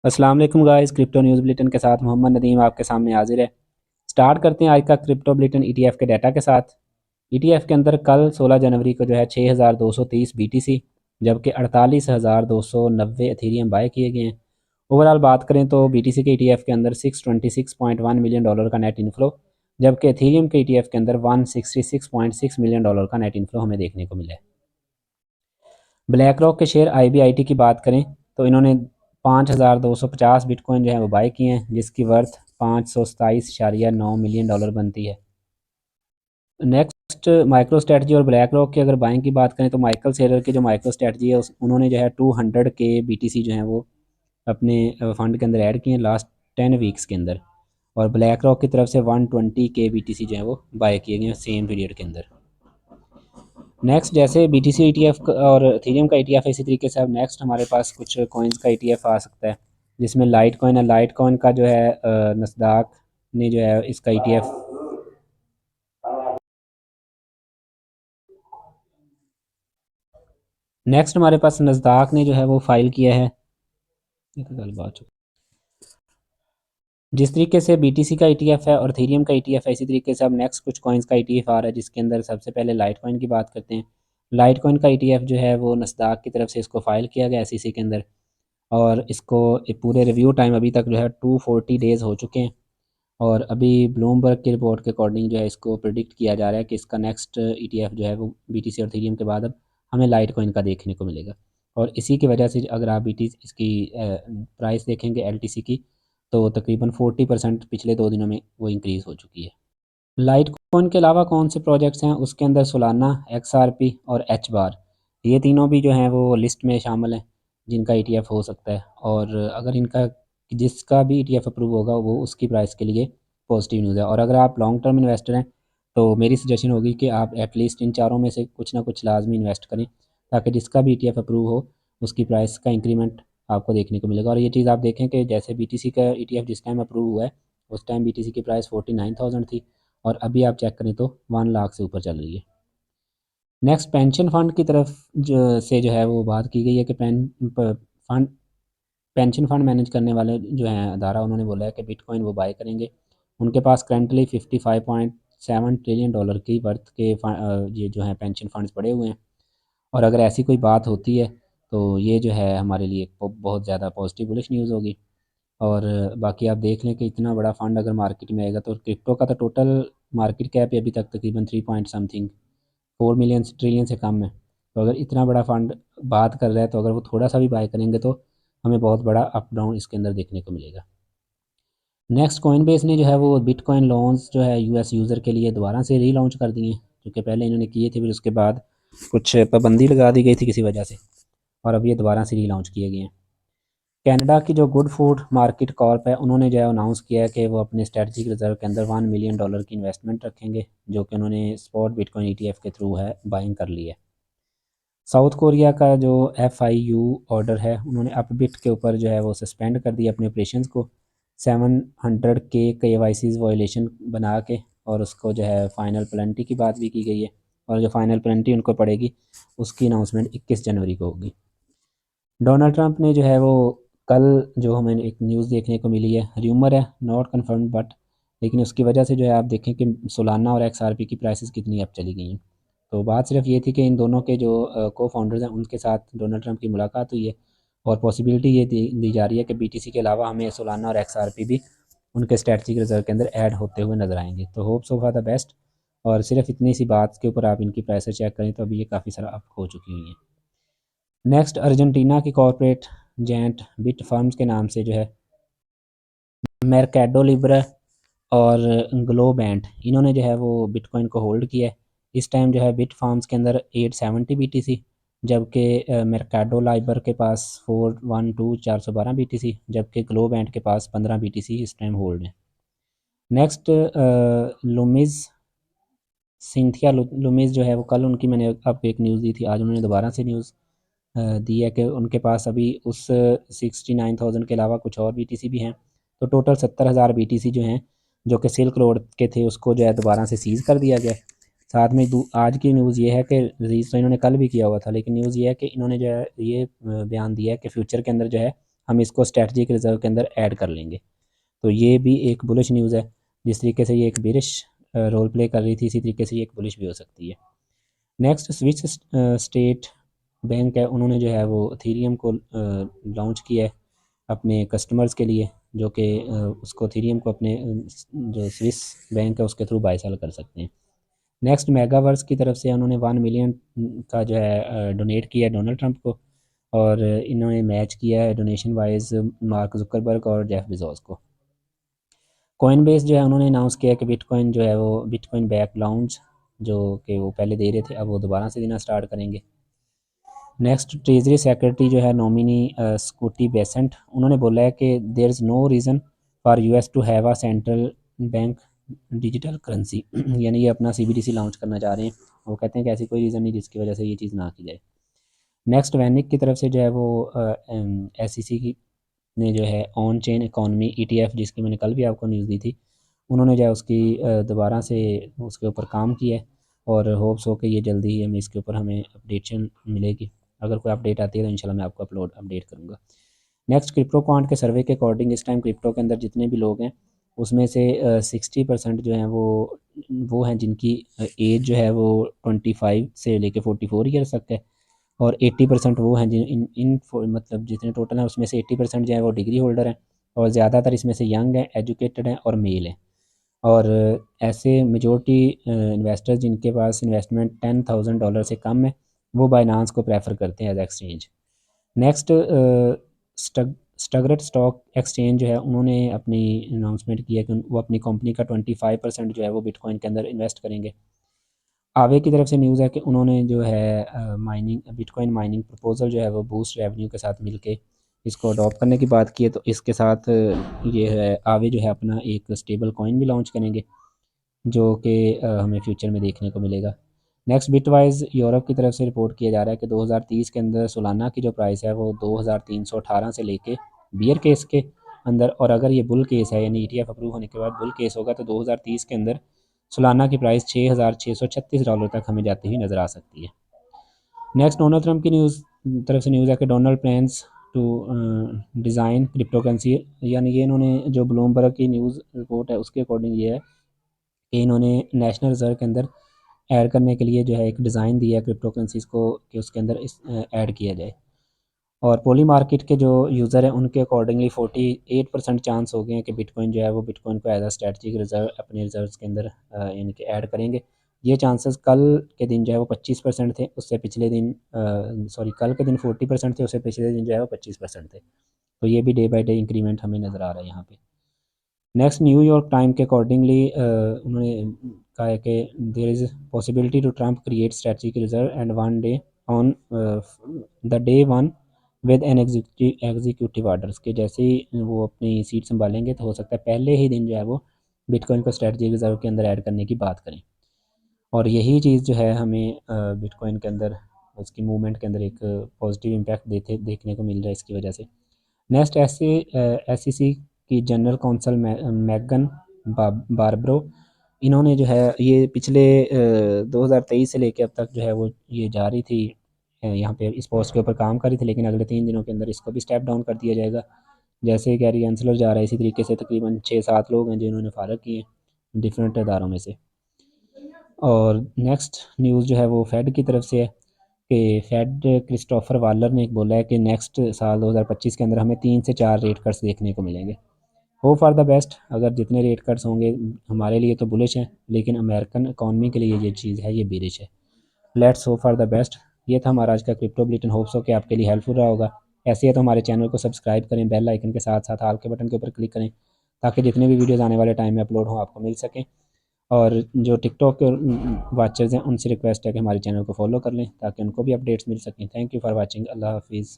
अस्सलाम वालेकुम guys, crypto news bulletin के साथ मोहम्मद नदीम आपके सामने हाजिर है। स्टार्ट करते हैं आज का क्रिप्टो बुलेटिन ईटीएफ के डाटा के साथ। ईटीएफ के अंदर कल 16 जनवरी को जो है 6230 बीटीसी जबकि 48,290 एथेरियम बाय किए गए हैं। ओवरऑल बात करें तो बीटीसी के ईटीएफ के अंदर $626.1 मिलियन का नेट इनफ्लो, जबकि एथेरियम के ईटीएफ के अंदर $166.6 मिलियन का नेट इनफ्लो हमें देखने को मिला है। ब्लैक रॉक के शेयर आईबीआईटी की बात करें तो इन्होंने 5,250 बिटकॉइन जो है वो बाय किए हैं, जिसकी वर्थ $527.9 मिलियन बनती है। नेक्स्ट माइक्रो स्ट्रेटजी और ब्लैक रॉक की अगर बाइंग की बात करें तो माइकल सेलर की जो माइक्रो स्ट्रेटजी है उन्होंने जो है 200 के बीटीसी जो है वो अपने फंड के अंदर ऐड किए हैं लास्ट 10 वीक्स के अंदर, और ब्लैक रॉक की तरफ से 120 के बीटीसी जो है वो बाय किए गए हैं सेम पीरियड के अंदर। नेक्स्ट जैसे बीटीसी ईटीएफ और इथेरियम का ईटीएफ है, इसी तरीके से अब नेक्स्ट हमारे पास कुछ कॉइन्स का ईटीएफ आ सकता है, जिसमें लाइट कॉइन है। लाइट कॉइन का जो है नस्दाक ने जो है इसका ईटीएफ नेक्स्ट हमारे पास नस्दाक ने जो है वो फाइल किया है। जिस तरीके से बीटीसी का ईटीएफ है और इथेरियम का ईटीएफ है, इसी तरीके से अब नेक्स्ट कुछ कॉइन्स का ईटीएफ आ रहा है, जिसके अंदर सबसे पहले लाइट कॉइन की बात करते हैं। लाइट कॉइन का ईटीएफ जो है वो नस्दाक की तरफ से इसको फाइल किया गया एसईसी के अंदर, और इसको पूरे रिव्यू टाइम अभी तक जो है 240 डेज़ हो चुके हैं। और अभी ब्लूमबर्ग की रिपोर्ट के अकॉर्डिंग जो है इसको प्रिडिक्ट किया जा रहा है कि इसका नेक्स्ट ईटीएफ जो है वो बीटीसी और इथेरियम के बाद अब हमें लाइट कॉइन का देखने को मिलेगा। और इसी की वजह से अगर आप बीटी इसकी प्राइस देखेंगे एलटीसी की, तो तकरीबन 40% पिछले 2 दिनों में वो इंक्रीज़ हो चुकी है। लाइट कॉइन के अलावा कौन से प्रोजेक्ट्स हैं, उसके अंदर सोलाना, एक्सआरपी और एच बार, ये तीनों भी जो हैं वो लिस्ट में शामिल हैं जिनका ईटीएफ हो सकता है। और अगर इनका जिसका भी ईटीएफ अप्रूव होगा वो उसकी प्राइस के लिए पॉजिटिव न्यूज़ है। और अगर आप लॉन्ग टर्म इन्वेस्टर हैं तो मेरी सजेशन होगी कि आप एटलीस्ट इन चारों में से कुछ ना कुछ लाजमी इन्वेस्ट करें, ताकि जिसका भी ईटीएफ अप्रूव हो उसकी प्राइस का इंक्रीमेंट आपको देखने को मिलेगा। और ये चीज़ आप देखें कि जैसे बीटीसी का ईटीएफ जिस टाइम अप्रूव हुआ है उस टाइम बीटीसी की प्राइस 49,000 थी, और अभी आप चेक करें तो 1 लाख से ऊपर चल रही है। नेक्स्ट पेंशन फंड की तरफ जो है वो बात की गई है कि फंड पेंशन फंड मैनेज करने वाले जो हैं अदारा, उन्होंने बोला है कि बिटकॉइन वो बाय करेंगे। उनके पास करंटली $55.7 ट्रिलियन की वर्थ के ये जो हैं पेंशन फंड्स पड़े हुए हैं। और अगर ऐसी कोई बात होती है तो ये जो है हमारे लिए बहुत ज़्यादा पॉजिटिव बुलिश न्यूज़ होगी। और बाकी आप देख लें कि इतना बड़ा फंड अगर मार्केट में आएगा तो क्रिप्टो का तो टोटल मार्केट कैप ही अभी तक तकरीबन 3 पॉइंट समथिंग 4 मिलियन ट्रिलियन से कम है। तो अगर इतना बड़ा फंड बात कर रहा है तो अगर वो थोड़ा सा भी बाय करेंगे तो हमें बहुत बड़ा अप डाउन इसके अंदर देखने को मिलेगा। नेक्स्ट कॉइन बेस ने जो है वो बिटकॉइन लोन्स जो है यूएस यूज़र के लिए दोबारा से रीलॉन्च कर दिए हैं, क्योंकि पहले इन्होंने किए थे फिर उसके बाद कुछ पाबंदी लगा दी गई थी किसी वजह से, और अब ये दोबारा से रीलॉन्च किए गए हैं। कनाडा की जो गुड फूड मार्केट कॉर्प है, उन्होंने जो है अनाउंस किया है कि वो अपने स्ट्रेटजिक रिजर्व के अंदर $1 मिलियन की इन्वेस्टमेंट रखेंगे, जो कि उन्होंने स्पॉट बिटकॉइन ईटीएफ के थ्रू है बाइंग कर ली है। साउथ कोरिया का जो एफआईयू ऑर्डर है, उन्होंने अपबिट के ऊपर जो है वो सस्पेंड कर दिया अपने ऑपरेशंस को 700 के केवाईसीज वायलेशन बना के, और उसको जो है फाइनल पेनल्टी की बात भी की गई है, और जो फाइनल पेनल्टी उनको पड़ेगी उसकी अनाउंसमेंट 21 जनवरी को होगी। डोनाल्ड ट्रंप ने जो है वो कल जो हमें एक न्यूज़ देखने को मिली है, र्यूमर है नॉट कन्फर्म बट, लेकिन उसकी वजह से जो है आप देखें कि सोलाना और एक्सआरपी की प्राइसेस कितनी अप चली गई हैं। तो बात सिर्फ ये थी कि इन दोनों के जो को फाउंडर्स हैं उनके साथ डोनाल्ड ट्रंप की मुलाकात हुई है, और पॉसिबिलिटी ये दी जा रही है कि बीटीसी के अलावा हमें सोलाना और एक्सआरपी भी उनके स्ट्रेटजिक रिजर्व के अंदर ऐड होते हुए नजर आएंगे। तो hope so for the best. और सिर्फ इतनी सी बात के ऊपर आप इनकी प्राइसेस चेक करें तो अभी ये काफ़ी सारा अप हो चुकी हुई हैं। नेक्स्ट अर्जेंटीना की कॉरपोरेट जेंट बिट फर्म्स के नाम से जो है मेरकैडो लिब्रा और ग्लोबैंट, इन्होंने जो है वो बिटकॉइन को होल्ड किया है। इस टाइम जो है बिट फार्म्स के अंदर 870 बीटीसी, जबकि मेरकाडो लाइबर के पास 412 बीटीसी, जबकि ग्लोबैंट के पास 15 बीटीसी इस टाइम होल्ड है। नेक्स्ट लुमिज सिंथिया लुमिज जो है वो कल उनकी मैंने आपको एक न्यूज़ दी थी, आज उन्होंने दोबारा से न्यूज़ दी है कि उनके पास अभी उस 69,000 के अलावा कुछ और बीटीसी भी हैं। तो टोटल 70,000 बीटीसी जो हैं, जो कि सिल्क रोड के थे, उसको जो है दोबारा से सीज़ कर दिया गया। साथ में आज की न्यूज़ ये है कि रिलीज़ तो इन्होंने कल भी किया हुआ था, लेकिन न्यूज़ ये है कि इन्होंने जो है ये बयान दिया है कि फ्यूचर के अंदर जो है हम इसको स्ट्रेटजिक रिज़र्व के अंदर ऐड कर लेंगे। तो ये भी एक बुलिश न्यूज़ है। जिस तरीके से ये एक बेरिश रोल प्ले कर रही थी, इसी तरीके से ये एक बुलिश भी हो सकती है। नेक्स्ट स्विस स्टेट बैंक है, उन्होंने जो है वो इथेरियम को लॉन्च किया है अपने कस्टमर्स के लिए, जो कि उसको इथेरियम को अपने जो स्विस बैंक है उसके थ्रू बाय सेल कर सकते हैं। नेक्स्ट मेगावर्स की तरफ से उन्होंने 1 मिलियन का जो है डोनेट किया है डोनाल्ड ट्रंप को, और इन्होंने मैच किया है डोनेशन वाइज मार्क जुकरबर्ग और जेफ बेजोस को। कॉइन बेस जो है उन्होंने अनाउंस किया कि बिटकॉइन जो है वो बिटकॉइन बैक लॉन्च जो कि वो पहले दे रहे थे, अब वो दोबारा से देना स्टार्ट करेंगे। नेक्स्ट ट्रेजरी सेक्रेटरी जो है नॉमिनी स्कूटी बेसेंट, उन्होंने बोला है कि there is no reason for US to have a central bank digital currency यानी ये अपना सीबीडीसी लॉन्च करना चाह रहे हैं। वो कहते हैं कि ऐसी कोई रीज़न नहीं जिसकी वजह से ये चीज़ ना की जाए। नेक्स्ट वैनिक की तरफ से जो है वो एसईसी की ने जो है ऑन चेन इकॉनमी ईटीएफ, जिसकी मैंने कल भी आपको न्यूज़ दी थी, उन्होंने जो है उसकी दोबारा से उसके ऊपर काम किया है, और होप्स हो कि ये जल्दी ही हमें इसके ऊपर हमें अपडेशन मिलेगी। अगर कोई अपडेट आती है तो इंशाल्लाह मैं आपको अपडेट करूँगा। नेक्स्ट क्रिप्टो क्वांट के सर्वे के अकॉर्डिंग इस टाइम क्रिप्टो के अंदर जितने भी लोग हैं उसमें से 60% जो हैं वो हैं जिनकी एज जो है वो 25 से लेके 44 ईयर्स तक है, और 80% वो हैं जिन मतलब जितने टोटल हैं उसमें से 80% जो है वो डिग्री होल्डर हैं, और ज़्यादातर इसमें से यंग हैं, एजुकेटेड हैं और मेल हैं। और ऐसे मेजॉरिटी इन्वेस्टर्स जिनके पास इन्वेस्टमेंट $10,000 से कम है वो बाइनांस को प्रेफर करते हैं as exchange. Next Stuttgart stock exchange जो है उन्होंने अपनी अनाउंसमेंट किया कि वो अपनी कंपनी का 25% जो है वो बिटकॉइन के अंदर इन्वेस्ट करेंगे। आवे की तरफ से न्यूज़ है कि उन्होंने जो है माइनिंग बिटकॉइन माइनिंग प्रपोजल जो है वो बूस्ट रेवेन्यू के साथ मिलके इसको अडॉप्ट करने की बात की है। तो इसके साथ ये है आवे जो है अपना एक स्टेबल कॉइन भी लॉन्च करेंगे, जो कि हमें फ्यूचर में देखने को मिलेगा। नेक्स्ट बिटवाइज यूरोप की तरफ से रिपोर्ट किया जा रहा है कि 2030 के अंदर सोलाना की जो प्राइस है वो 2318 से लेके बियर केस के अंदर, और अगर ये बुल केस है यानी ईटीएफ अप्रूव होने के बाद बुल केस होगा तो 2030 के अंदर सोलाना की प्राइस $6,636 तक हमें जाती हुई नज़र आ सकती है। नेक्स्ट डोनाल्ड ट्रंप की तरफ से न्यूज़ है कि Donald plans to design crypto currency, यानी कि इन्होंने जो ब्लूमबर्ग की न्यूज़ रिपोर्ट है उसके अकॉर्डिंग ये है कि इन्होंने नेशनल रिजर्व के अंदर ऐड करने के लिए जो है एक डिज़ाइन दिया है क्रिप्टो करेंसीज़ को कि उसके अंदर इस ऐड किया जाए। और पोली मार्केट के जो यूज़र हैं उनके अकॉर्डिंगली 48% चांस हो गए हैं कि बिटकॉइन जो है वो बिटकॉइन को एज अ स्ट्रेटजिक रिजर्व अपने रिजर्व्स के अंदर यानी कि ऐड करेंगे। ये चांसेस कल के दिन जो है वो 25% थे, उससे पिछले दिन सॉरी कल के दिन 40% थे, उससे पिछले दिन जो है वो 25% थे। तो ये भी डे बाई डे इंक्रीमेंट हमें नज़र आ रहा है यहाँ पे। नेक्स्ट न्यूयॉर्क टाइम के अकॉर्डिंगली उन्होंने कहा है कि there is possibility to Trump create strategic reserve and one day on the day one with an executive orders के, जैसे ही वो अपनी सीट संभालेंगे तो हो सकता है पहले ही दिन जो है वो बिटकॉइन को स्ट्रेटजिक रिजर्व के अंदर ऐड करने की बात करें। और यही चीज़ जो है हमें बिटकॉइन के अंदर उसकी मूवमेंट के अंदर एक पॉजिटिव इम्पैक्ट देखने को मिल रहा है इसकी वजह से। नेक्स्ट एसईसी की जनरल काउंसिल मैगन बारब्रो, इन्होंने जो है ये पिछले 2023 से लेकर अब तक जो है वो ये जा रही थी यहाँ पे इस पोस्ट के ऊपर काम कर रही थी, लेकिन अगले 3 दिनों के अंदर इसको भी स्टेप डाउन कर दिया जाएगा। जैसे गैरी गंसलर जा रहा है इसी तरीके से तकरीबन 6-7 लोग हैं जिन्होंने फारग किए डिफरेंट इदारों में से। और नेक्स्ट न्यूज़ जो है वो फेड की तरफ से है कि फेड क्रिस्टोफर वालर ने एक बोला है कि नेक्स्ट साल 2025 के अंदर हमें 3 से 4 रेट कट्स देखने को मिलेंगे। होप फॉर द बेस्ट, अगर जितने रेट कट्स होंगे हमारे लिए तो बुलिश हैं, लेकिन अमेरिकन इकॉनमी के लिए ये चीज़ है ये बेरिश है। Let's hope for the best. ये था हमारा आज का क्रिप्टो बुलेटिन, होप्स हो कि आपके लिए हेल्पफुल रहा होगा। ऐसे है तो हमारे चैनल को सब्सक्राइब करें, बेल आइकन के साथ साथ आल के बटन के ऊपर क्लिक करें ताकि जितने भी वीडियोज़ आने वाले टाइम में अपलोड हों आपको मिल सकें। और जो टिकटॉक के वाचर्स हैं उनसे रिक्वेस्ट है कि हमारे चैनल को फॉलो कर लें ताकि उनको भी अपडेट्स मिल सकें। Thank you for watching. अल्लाह हाफिज़।